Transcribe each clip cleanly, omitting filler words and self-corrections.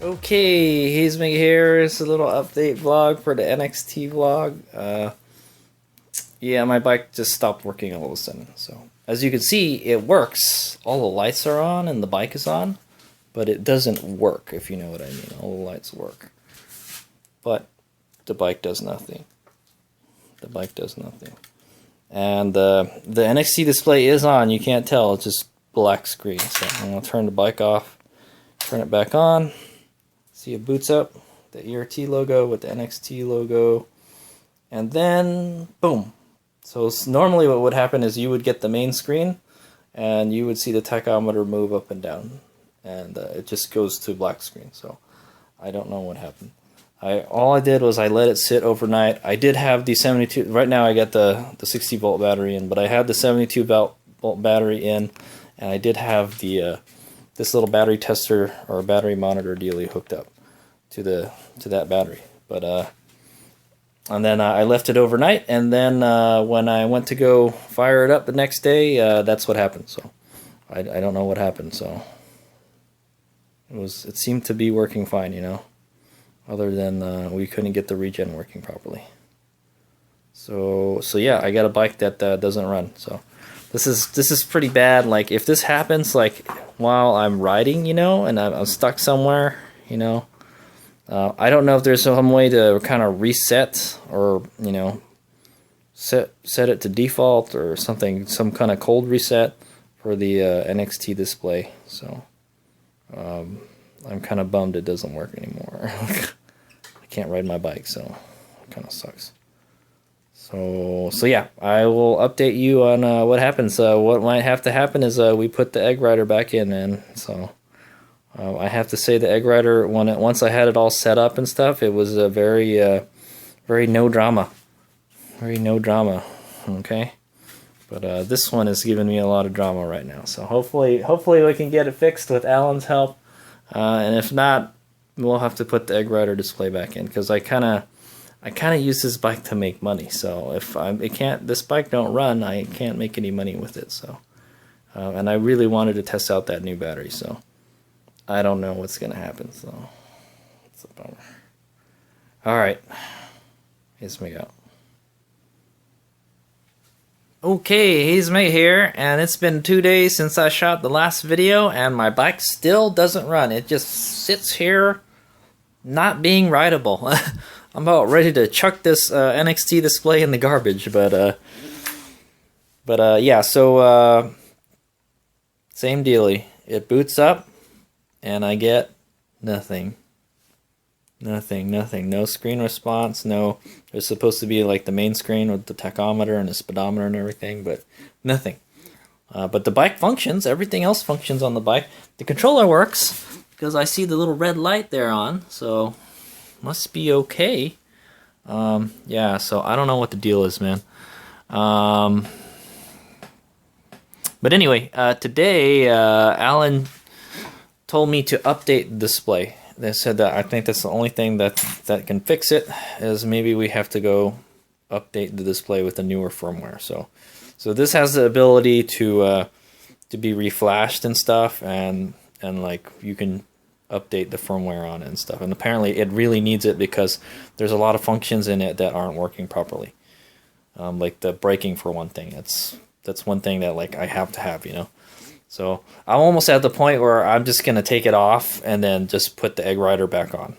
Okay, here's me here. It's a little update vlog for the NXT vlog. Yeah, my bike just stopped working all of a sudden. So, as you can see, it works. All the lights are on and the bike is on, but it doesn't work, if you know what I mean. All the lights work, but the bike does nothing. The bike does nothing. And the NXT display is on. You can't tell. It's just black screen. So I'm going to turn the bike off, turn it back on. See, it boots up, the ERT logo with the NXT logo, and then boom. So normally what would happen is you would get the main screen and you would see the tachometer move up and down, and it just goes to black screen. So I don't know what happened. All I did was I let it sit overnight. I did have the 72, right now I got the 60 volt battery in, but I had the 72 volt battery in, and I did have the this little battery tester or battery monitor dealie hooked up to that battery. But and then I left it overnight, and then when I went to go fire it up the next day, that's what happened. So I don't know what happened. So it seemed to be working fine, you know, other than we couldn't get the regen working properly. So yeah, I got a bike that doesn't run. So this is pretty bad. Like, if this happens like while I'm riding, you know, and I'm stuck somewhere, you know, I don't know if there's some way to kind of reset, or, you know, set it to default or something, some kind of cold reset for the NXT display. So I'm kind of bummed it doesn't work anymore. I can't ride my bike, so it kind of sucks. So yeah, I will update you on what happens. What might have to happen is we put the egg rider back in, and so I have to say the egg rider, once I had it all set up and stuff, it was a very no drama, okay. But this one is giving me a lot of drama right now. So hopefully we can get it fixed with Alan's help, and if not, we'll have to put the egg rider display back in, because I kind of use this bike to make money. So if this bike don't run, I can't make any money with it. So and I really wanted to test out that new battery. So I don't know what's gonna happen. So it's a bummer. All right, here's me out. Okay, he's me here, and it's been 2 days since I shot the last video, and my bike still doesn't run. It just sits here, not being rideable. I'm about ready to chuck this NXT display in the garbage, but yeah. So same dealie. It boots up, and I get nothing. No screen response. No. There's supposed to be like the main screen with the tachometer and the speedometer and everything, but nothing. But the bike functions. Everything else functions on the bike. The controller works because I see the little red light there on, so must be okay. Yeah, so I don't know what the deal is, man. But anyway, today Alan told me to update the display. They said that I think that's the only thing that can fix it, is maybe we have to go update the display with a newer firmware. So this has the ability to be reflashed and stuff, and like you can update the firmware on it and stuff. And apparently it really needs it, because there's a lot of functions in it that aren't working properly. Like the braking, for one thing. That's one thing that, like, I have to have, you know. So I'm almost at the point where I'm just gonna take it off and then just put the egg rider back on.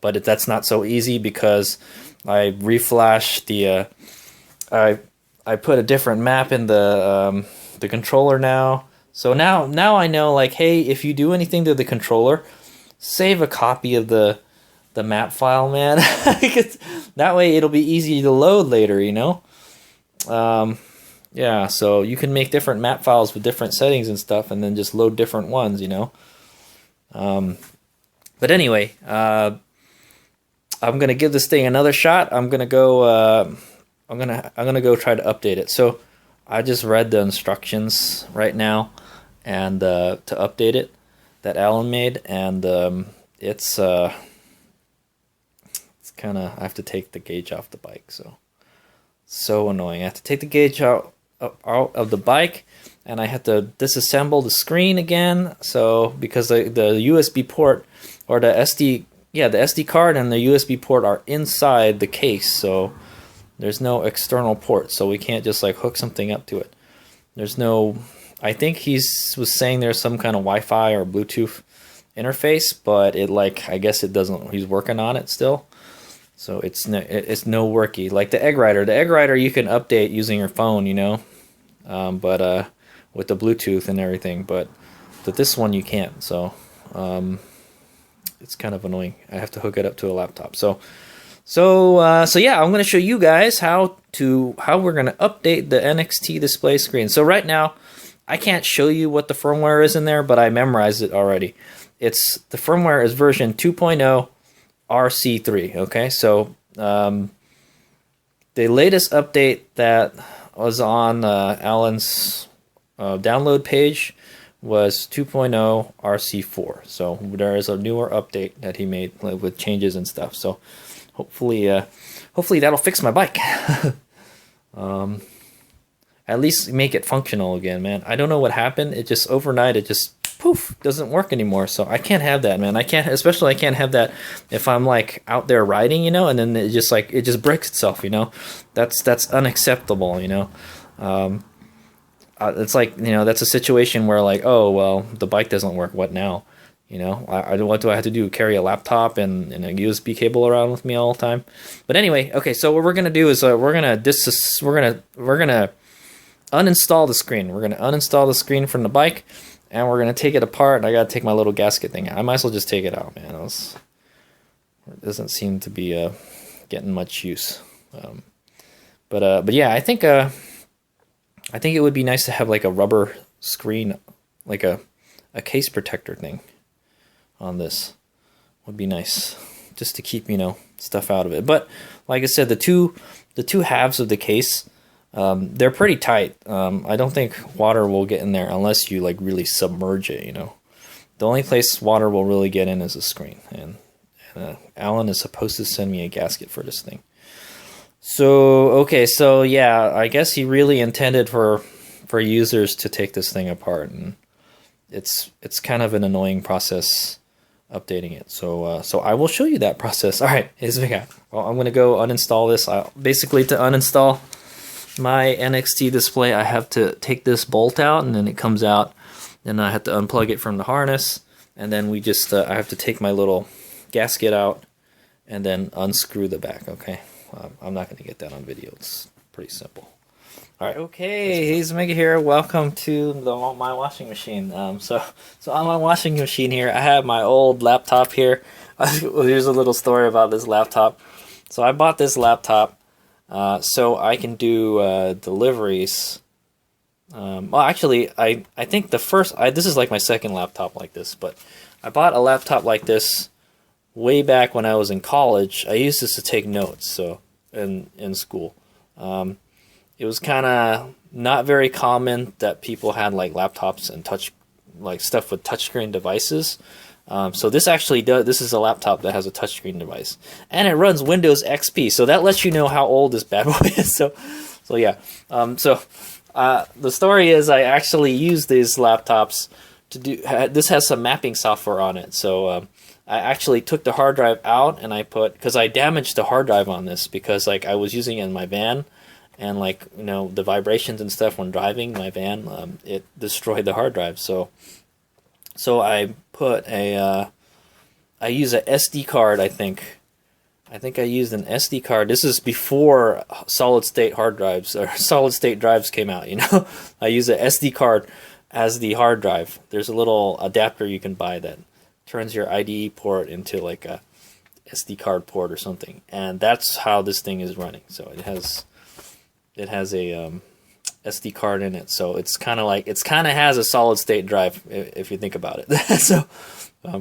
But that's not so easy, because I reflashed the I put a different map in the controller now. So now I know, like, hey, if you do anything to the controller, save a copy of the map file, man. That way it'll be easy to load later, you know. Yeah, so you can make different map files with different settings and stuff, and then just load different ones, you know. But anyway, I'm gonna give this thing another shot. I'm gonna go. I'm gonna go try to update it. So I just read the instructions right now, and to update it that Alan made, and it's kind of, I have to take the gauge off the bike, so annoying. I have to take the gauge out of the bike, and I have to disassemble the screen again. So because the USB port or the SD card and the USB port are inside the case, so there's no external port, so we can't just like hook something up to it. There's no, I think was saying there's some kind of Wi-Fi or Bluetooth interface, but it like, I guess it doesn't, he's working on it still. So it's no worky. Like the egg writer you can update using your phone, you know, but with the Bluetooth and everything, but this one you can't. So it's kind of annoying. I have to hook it up to a laptop. So yeah, I'm going to show you guys how we're going to update the NXT display screen. So right now, I can't show you what the firmware is in there, but I memorized it already. The firmware is version 2.0 RC3. Okay, so the latest update that was on Alan's download page was 2.0 RC4. So there is a newer update that he made with changes and stuff. So hopefully that'll fix my bike. At least make it functional again, man. I don't know what happened. It just overnight, it just poof, doesn't work anymore. So I can't have that, man. I can't have that if I'm like out there riding, you know, and then it just breaks itself, you know. That's unacceptable, you know. It's like, you know, that's a situation where like, oh well, the bike doesn't work. What now? You know, what do I have to do? Carry a laptop and a USB cable around with me all the time? But anyway, okay. So what we're gonna do is we're gonna uninstall the screen. We're gonna uninstall the screen from the bike, and we're gonna take it apart. I gotta take my little gasket thing out. I might as well just take it out, man. It doesn't seem to be getting much use. But yeah, I think it would be nice to have like a rubber screen, like a case protector thing on this. Would be nice, just to keep, you know, stuff out of it. But like I said, the two halves of the case, they're pretty tight. I don't think water will get in there unless you like really submerge it, you know. The only place water will really get in is the screen, and Alan is supposed to send me a gasket for this thing. So okay, so yeah, I guess he really intended for users to take this thing apart, and it's kind of an annoying process updating it. So I will show you that process. All right, here's what we got. Well, I'm gonna go uninstall this. Basically, to uninstall my NXT display, I have to take this bolt out, and then it comes out. Then I have to unplug it from the harness, and then we just I have to take my little gasket out, and then unscrew the back. Okay, I'm not going to get that on video. It's pretty simple. All right. Okay, he's Mega here. Welcome to my washing machine. So on my washing machine here, I have my old laptop here. Here's a little story about this laptop. So I bought this laptop so I can do deliveries. Well, actually, I think this is like my second laptop like this, but I bought a laptop like this way back when I was in college. I used this to take notes, so in school. It was kind of not very common that people had like laptops and stuff with touchscreen devices. So this actually does. This is a laptop that has a touchscreen device, and it runs Windows XP. So that lets you know how old this bad boy is. So yeah. The story is I actually use these laptops to do. This has some mapping software on it. So I actually took the hard drive out, and because I damaged the hard drive on this because like I was using it in my van. And like, you know, the vibrations and stuff when driving my van, it destroyed the hard drive. So I put I use a SD card. I think I used an SD card. This is before solid state hard drives or solid state drives came out. You know, I use an SD card as the hard drive. There's a little adapter you can buy that turns your IDE port into like a SD card port or something, and that's how this thing is running. So it has a SD card in it, so it's kind of has a solid state drive if you think about it. So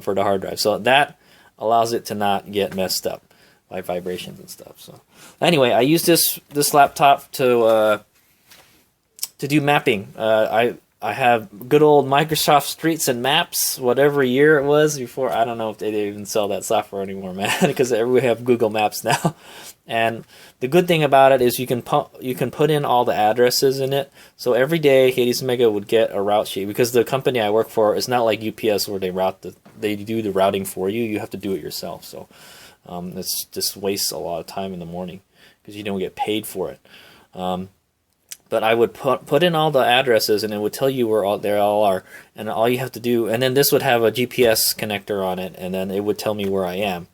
for the hard drive, so that allows it to not get messed up by vibrations and stuff. So anyway, I use this laptop to do mapping. I have good old Microsoft Streets and Maps, whatever year it was before. I don't know if they even sell that software anymore, man, because we have Google Maps now. And the good thing about it is you can put in all the addresses in it. So every day, Hades Omega would get a route sheet, because the company I work for is not like UPS where they do the routing for you. You have to do it yourself. So it's just wastes a lot of time in the morning because you don't get paid for it. But I would put in all the addresses, and it would tell you where they all are, and all you have to do, and then this would have a GPS connector on it, and then it would tell me where I am.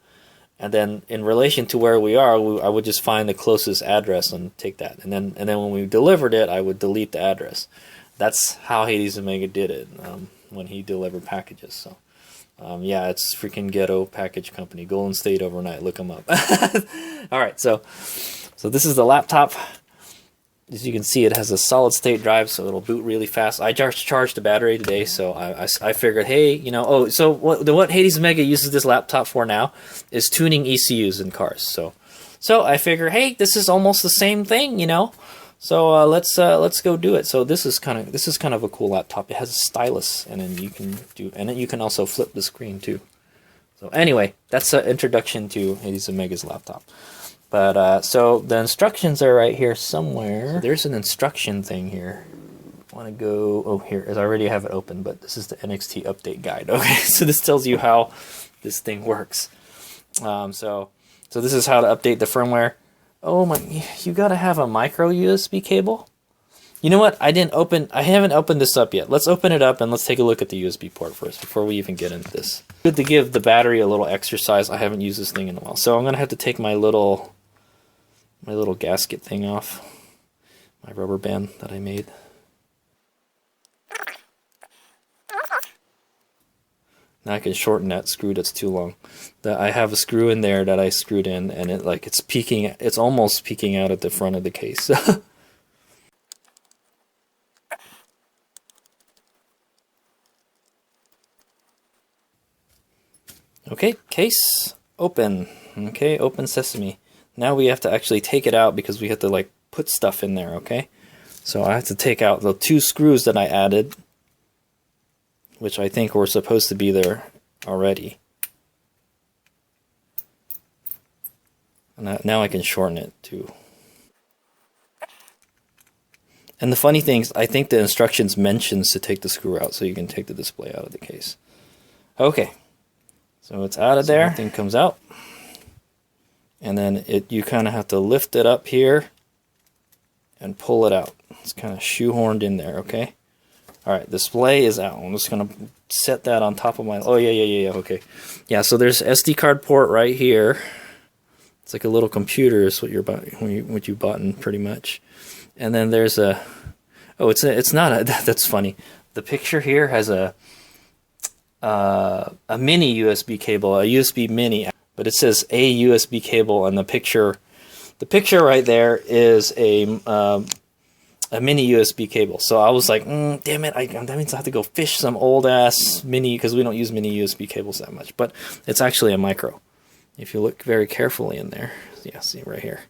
And then in relation to where we are, I would just find the closest address and take that. And then when we delivered it, I would delete the address. That's how Hades Omega did it when he delivered packages. So yeah, it's freaking ghetto package company, Golden State Overnight. Look them up. All right, so this is the laptop. As you can see, it has a solid state drive, so it'll boot really fast. I just charged the battery today, so I figured, hey, you know, so what Hades Omega uses this laptop for now is tuning ECUs in cars. So I figure, hey, this is almost the same thing, you know. So let's go do it. So this is kind of a cool laptop. It has a stylus, and then you can also flip the screen too. So anyway, that's an introduction to Hades Omega's laptop. But so the instructions are right here somewhere. So there's an instruction thing here. I want to go, oh, here, I already have it open, but this is the NXT update guide. Okay, so this tells you how this thing works. So this is how to update the firmware. Oh my, you gotta have a micro USB cable. You know what? I haven't opened this up yet. Let's open it up and let's take a look at the USB port first before we even get into this. Good to give the battery a little exercise. I haven't used this thing in a while. So I'm gonna have to take my little gasket thing off, my rubber band that I made. Now I can shorten that screw that's too long. I have a screw in there that I screwed in, and it's almost peeking out at the front of the case. Okay, case open. Okay, open sesame. Now we have to actually take it out because we have to like put stuff in there, okay? So I have to take out the 2 screws that I added, which I think were supposed to be there already. And now I can shorten it too. And the funny thing is, I think the instructions mentions to take the screw out so you can take the display out of the case. Okay, so it's out of there. That thing comes out. And then you kind of have to lift it up here and pull it out. It's kind of shoehorned in there, okay? All right, display is out. I'm just going to set that on top of my... Oh, yeah, okay. Yeah, so there's SD card port right here. It's like a little computer is what what you bought in pretty much. And then there's a... Oh, it's not a... That's funny. The picture here has a mini USB cable, a USB mini, but it says a USB cable, and the picture right there is a mini USB cable. So I was like, damn it, that means I have to go fish some old ass mini, because we don't use mini USB cables that much, but it's actually a micro. If you look very carefully in there, yeah, see right here,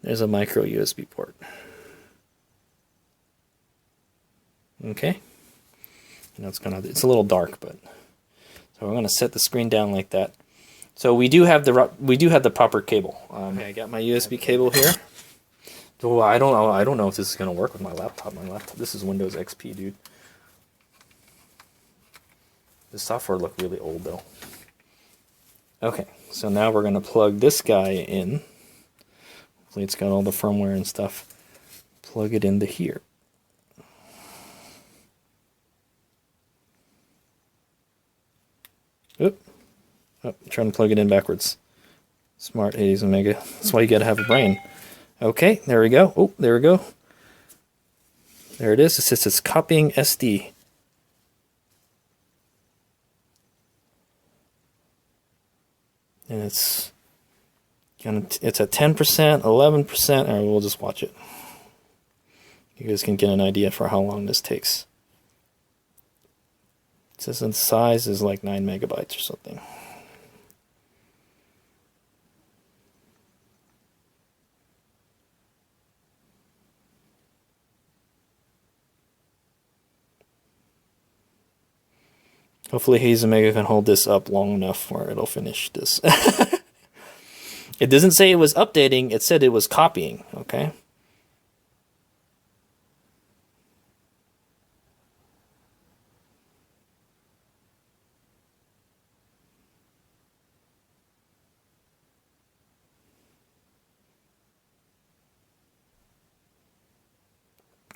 there's a micro USB port. Okay, you know, it's a little dark, but so we're gonna set the screen down like that. So we do have the proper cable. Okay, I got my USB cable here. Oh, I don't know if this is gonna work with my laptop. This is Windows XP, dude. The software looked really old though. Okay, so now we're gonna plug this guy in. Hopefully it's got all the firmware and stuff. Plug it into here. Oop. Oh, I'm trying to plug it in backwards. Smart Hades Omega. That's why you gotta have a brain. Okay, there we go. Oh, there we go. There it is. It says it's copying SD. And it's at 10%, 11%. All right, we'll just watch it. You guys can get an idea for how long this takes. It says the size is like 9 megabytes or something. Hopefully Haze Omega can hold this up long enough where it'll finish this. It doesn't say it was updating, it said it was copying, okay?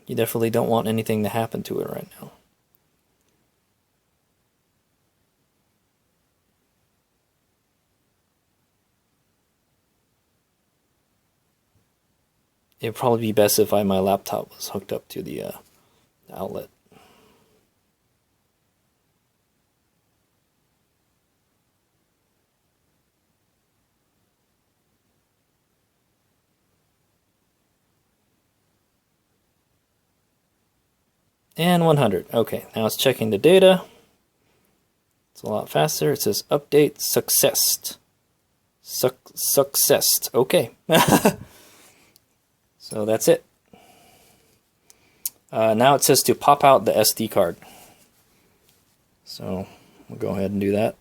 You definitely don't want anything to happen to it right now. It'd probably be best if my laptop was hooked up to the outlet. And 100. Okay, now it's checking the data. It's a lot faster. It says update successed. Successed. Okay. So that's it. Now it says to pop out the SD card. So we'll go ahead and do that.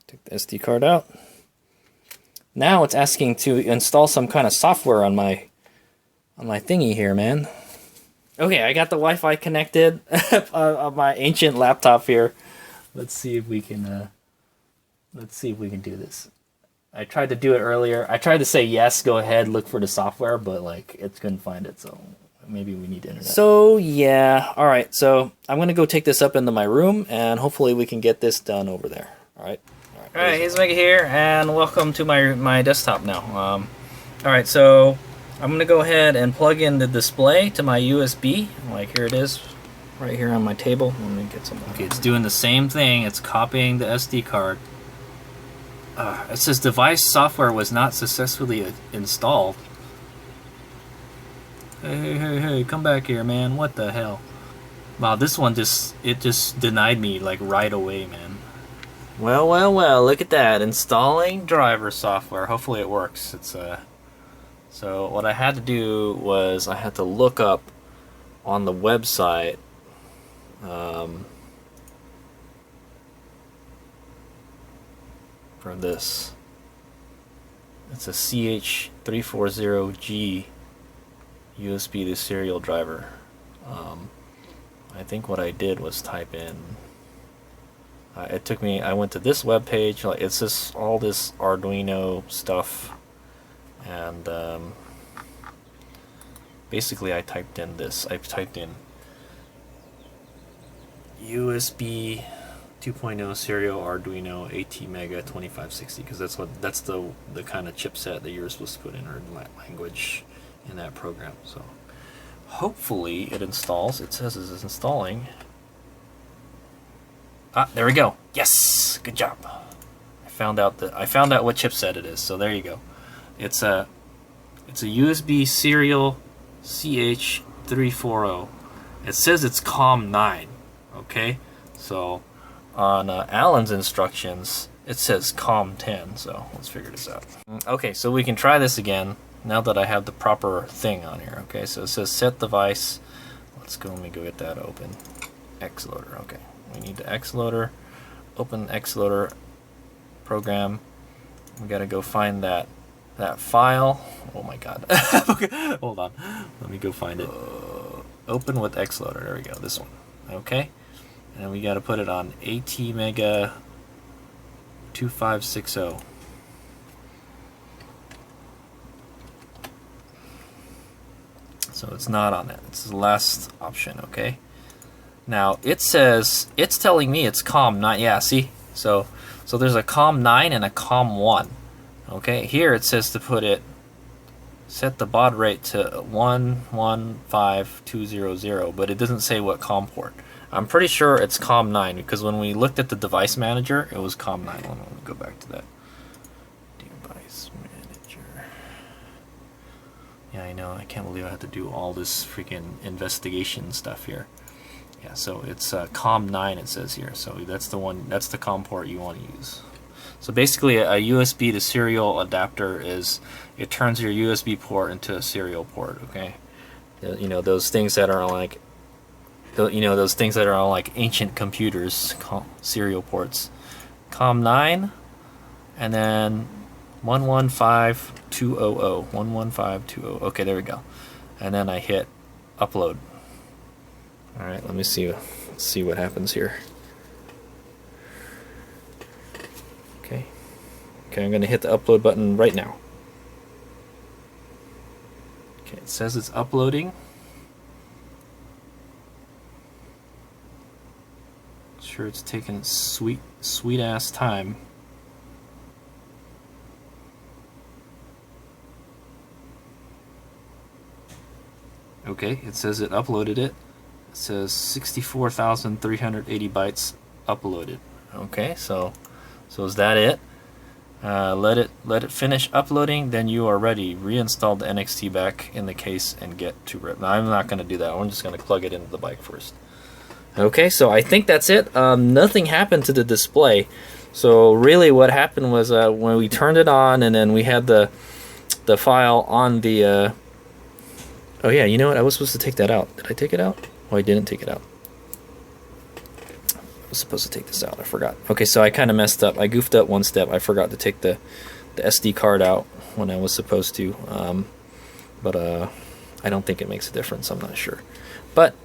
Take the SD card out. Now it's asking to install some kind of software on my thingy here, man. Okay, I got the Wi-Fi connected on my ancient laptop here. Let's see if we can do this. I tried to do it earlier. I tried to say yes, go ahead, look for the software, but like it couldn't find it, so maybe we need internet. So yeah, all right. So I'm gonna go take this up into my room, and hopefully we can get this done over there. All right. All right. Haze Omega here, and welcome to my desktop now. All right, so I'm gonna go ahead and plug in the display to my USB. Like here it is, right here on my table. Let me get some. Okay, it's doing the same thing. It's copying the SD card. It says device software was not successfully installed. Hey, come back here, man. What the hell? Wow, this one just denied me like right away, man. Well, look at that. Installing driver software. Hopefully it works. It's So what I had to do was I had to look up on the website for this. It's a CH340G USB to serial driver. I think what I did was type in. It took me. I went to this web page. Like it's just all this Arduino stuff, and basically I typed in this. I typed in USB 2.0 serial Arduino ATmega 2560 because that's the kind of chipset that you're supposed to put in or language in that program. So hopefully it installs. It says it's installing. Ah, there we go. Yes, good job. I found out what chipset it is. So there you go. It's a USB serial CH340. It says it's COM9. Okay, so on Alan's instructions, it says COM10, so let's figure this out. Okay, so we can try this again now that I have the proper thing on here. Okay, so it says set device. Let me go get that open. Xloader, okay. We need the Xloader. Open Xloader program. We gotta go find that file. Oh my god. Okay, hold on. Let me go find it. Open with Xloader. There we go, this one. Okay. And we got to put it on ATmega 2560. So it's not on it. It's the last option, okay? Now it says it's telling me it's COM9. Yeah, see? So there's a COM9 and a COM1. Okay, here it says to set the baud rate to 115200, but it doesn't say what COM port. I'm pretty sure it's COM9 because when we looked at the device manager, it was COM9. Let me go back to that. Device manager. Yeah, I know. I can't believe I had to do all this freaking investigation stuff here. Yeah, so it's COM9 it says here. So that's the one. That's the COM port you want to use. So basically, a USB to serial adapter it turns your USB port into a serial port. Okay, you know those things that are like you know, those things that are on like ancient computers, serial ports. COM9, and then 115200. 11520. Okay, there we go. And then I hit upload. All right, let me see what happens here. Okay, I'm gonna hit the upload button right now. Okay, it says it's uploading. Sure, it's taking sweet ass time. Okay, it says it uploaded it. It says 64,380 bytes uploaded. Okay, so is that it? Let it finish uploading, then you are ready. Reinstall the NXT back in the case and get to rip. Now, I'm not going to do that. I'm just going to plug it into the bike first. Okay, so I think that's it. Nothing happened to the display. So really what happened was when we turned it on and then we had the file on the... Oh yeah, you know what? I was supposed to take that out. Did I take it out? Oh, I didn't take it out. I was supposed to take this out. I forgot. Okay, so I kind of messed up. I goofed up one step. I forgot to take the SD card out when I was supposed to. But I don't think it makes a difference. I'm not sure. But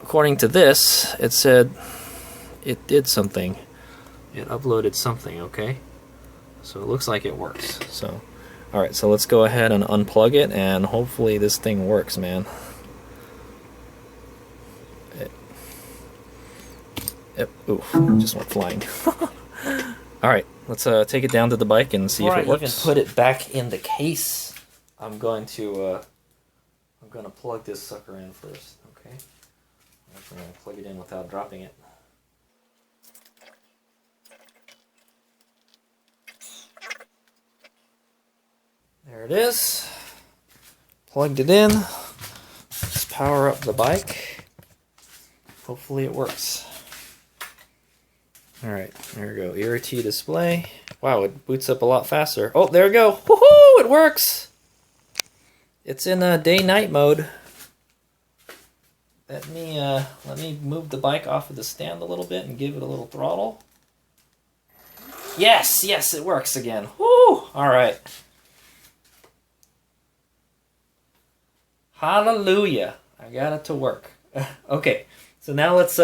according to this, it said it did something. It uploaded something, okay? So it looks like it works. So, alright, so let's go ahead and unplug it, and hopefully this thing works, man. Oof, just went flying. Alright, let's take it down to the bike and see if it works. Before I even put it back in the case, I'm going to plug this sucker in first, okay? I'm going to plug it in without dropping it. There it is. Plugged it in. Let's power up the bike. Hopefully it works. Alright, there we go. ERT display. Wow, it boots up a lot faster. Oh, there we go. Woohoo! It works! It's in day-night mode. Let me move the bike off of the stand a little bit and give it a little throttle. Yes, it works again. Woo! Alright. Hallelujah! I got it to work. Okay, so now let's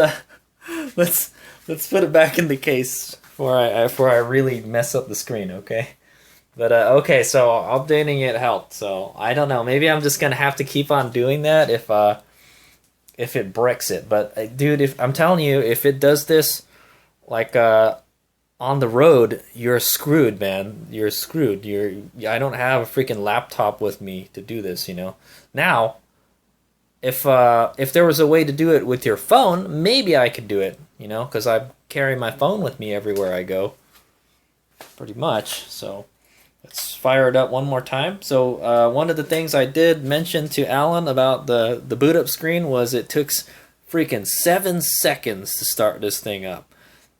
put it back in the case before I really mess up the screen. Okay, but okay, so updating it helped. So I don't know. Maybe I'm just gonna have to keep on doing that if it bricks it. But dude, if I'm telling you, if it does this like on the road, you're screwed, man. You're screwed. I don't have a freaking laptop with me to do this, you know. Now, if there was a way to do it with your phone, maybe I could do it, you know, because I carry my phone with me everywhere I go, pretty much. So let's fire it up one more time. So one of the things I did mention to Alan about the boot up screen was it took freaking 7 seconds to start this thing up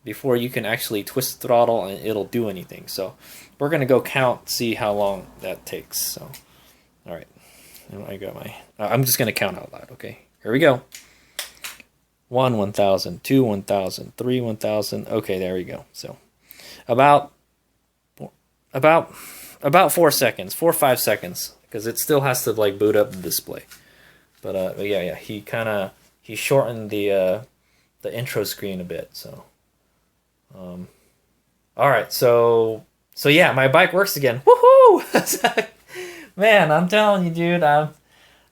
before you can actually twist the throttle and it'll do anything. So we're gonna go count, see how long that takes. So all right, I got my I'm just gonna count out loud. Okay, here we go. 1 1000, 2 1000, 3 1000. Okay, there we go. So about 4 seconds, 4 or 5 seconds, because it still has to like boot up the display. But yeah, he shortened the intro screen a bit. So all right, so yeah, my bike works again. Woohoo! Man, I'm telling you, dude,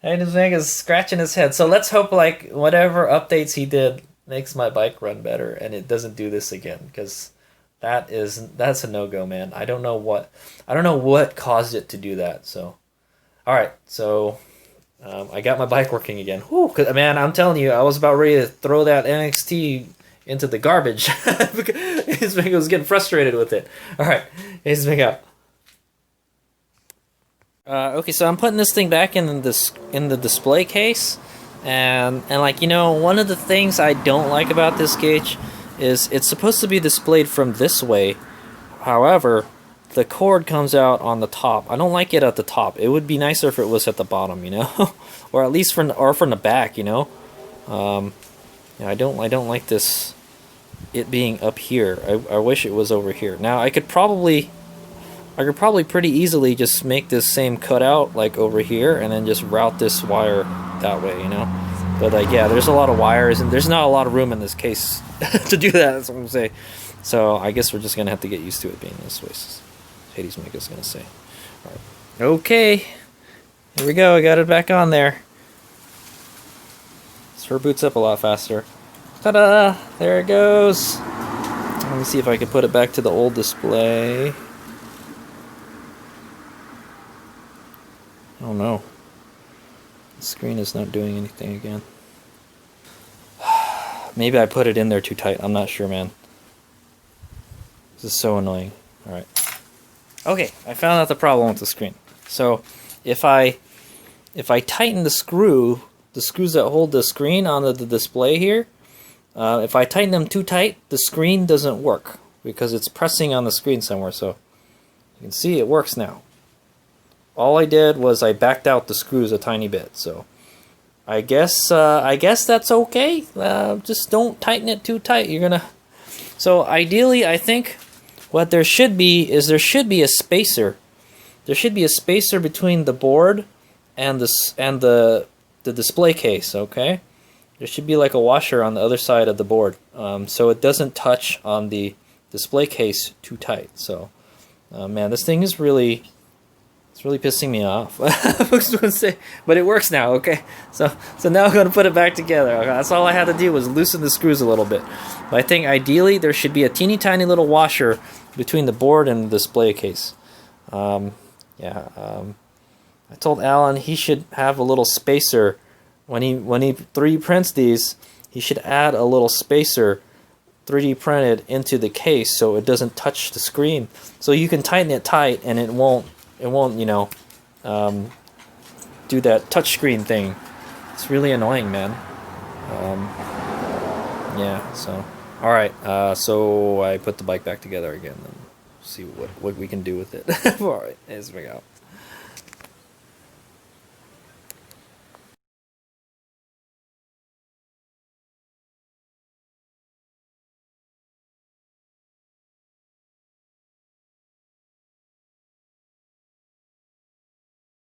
this thing is scratching his head. So let's hope like whatever updates he did makes my bike run better and it doesn't do this again, because that's a no-go, man. I don't know what caused it to do that. So all right, so I got my bike working again. Whew, man, I'm telling you, I was about ready to throw that NXT into the garbage. His thing was getting frustrated with it. All right, here's the thing up. Okay, so I'm putting this thing back in the display case, and like, you know, one of the things I don't like about this gauge is it's supposed to be displayed from this way. However, the cord comes out on the top. I don't like it at the top. It would be nicer if it was at the bottom, you know, or at least from the back, you know. You know, I don't like this, it being up here. I wish it was over here. Now I could probably pretty easily just make this same cutout like over here and then just route this wire that way, you know. But like, yeah, there's a lot of wires and there's not a lot of room in this case to do that. That's what I'm saying. So I guess we're just gonna have to get used to it being this way. Hades Mega's gonna say. All right. Okay, here we go. I got it back on there. This boots up a lot faster. Ta-da! There it goes. Let me see if I can put it back to the old display. Oh no. The screen is not doing anything again. Maybe I put it in there too tight. I'm not sure, man. This is so annoying. Alright. Okay, I found out the problem with the screen. So, if I tighten the screws that hold the screen onto the display here, if I tighten them too tight, the screen doesn't work because it's pressing on the screen somewhere. So, you can see it works now. All I did was I backed out the screws a tiny bit, so I guess that's okay. Just don't tighten it too tight. You're gonna. So ideally, I think what there should be is a spacer. There should be a spacer between the board and the display case. Okay, there should be like a washer on the other side of the board, so it doesn't touch on the display case too tight. So, man, this thing is really. It's really pissing me off. I was going to say, but it works now. Okay, so now I'm going to put it back together. Okay? That's all I had to do was loosen the screws a little bit. But I think ideally there should be a teeny tiny little washer between the board and the display case. I told Alan he should have a little spacer when he 3D prints these. He should add a little spacer 3D printed into the case so it doesn't touch the screen. So you can tighten it tight and it won't, you know, do that touchscreen thing. It's really annoying, man. Yeah, so. Alright, so I put the bike back together again and see what we can do with it. Alright, here we go.